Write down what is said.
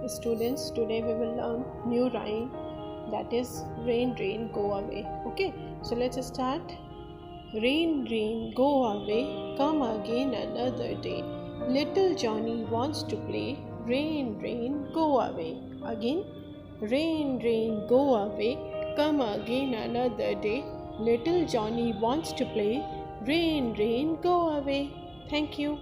Students, today we will learn new rhyme, that is rain rain go away. Okay, so let's start. Rain rain go away, come again another day. Little Johnny wants to play. Rain rain go away. Again. Rain rain go away, come again another day. Little Johnny wants to play. Rain rain go away. Thank you.